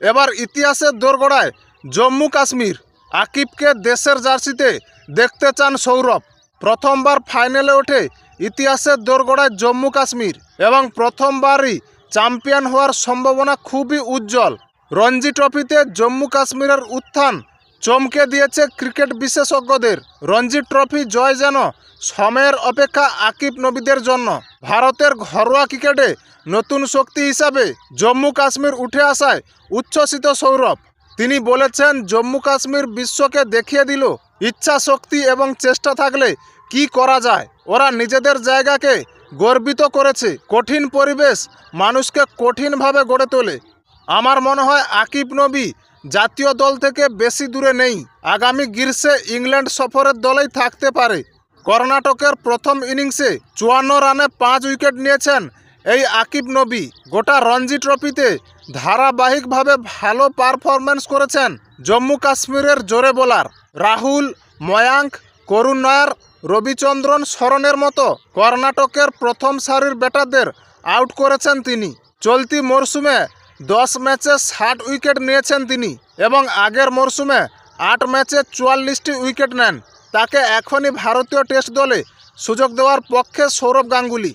এবার ইতিহাসের দোরগোড়ায় জম্মু কাশ্মীর। আকিবকে দেশের জার্সিতে দেখতে চান সৌরভ। প্রথমবার ফাইনালে ওঠে ইতিহাসের দোরগোড়ায় জম্মু কাশ্মীর এবং প্রথমবারই চ্যাম্পিয়ন হওয়ার সম্ভাবনা খুবই উজ্জ্বল। রঞ্জি ট্রফিতে জম্মু কাশ্মীরের উত্থান চমকে দিয়েছে ক্রিকেট বিশেষজ্ঞদের। রঞ্জি ট্রফি জয় যেন সময়ের অপেক্ষা আকিব নবীদের জন্য। ভারতের ঘরোয়া ক্রিকেটে নতুন শক্তি হিসাবে জম্মু কাশ্মীর উঠে আসায় উচ্ছ্বসিত সৌরভ। তিনি বলেছেন, জম্মু কাশ্মীর বিশ্বকে দেখিয়ে দিল ইচ্ছা শক্তি এবং চেষ্টা থাকলে কি করা যায়। ওরা নিজেদের জায়গাকে গর্বিত করেছে। কঠিন পরিবেশ মানুষকে কঠিনভাবে গড়ে তোলে। আমার মনে হয় আকিব নবী জাতীয় দল থেকে বেশি দূরে নেই। আগামী গ্রীষ্মে ইংল্যান্ড সফরের দলেই থাকতে পারে। কর্ণাটকের প্রথম ইনিংসে 54 রানে 5 উইকেট নিয়েছেন এই আকিব নবী। গোটা রঞ্জি ট্রফিতে ধারাবাহিকভাবে ভালো পারফরম্যান্স করেছেন জম্মু কাশ্মীরের জোরে বোলার রাহুল, ময়াঙ্ক, করুণ নায়ার, রবিচন্দ্রন শরণের মতো কর্ণাটকের প্রথম সারির ব্যাটারদের আউট করেছেন তিনি। চলতি মরশুমে 10 ম্যাচে 60 উইকেট নিয়েছেন তিনি এবং আগের মরশুমে 8 ম্যাচে 44টি উইকেট নেন। তাকে এখনই ভারতীয় টেস্ট দলে সুযোগ দেওয়ার পক্ষে সৌরভ গাঙ্গুলি।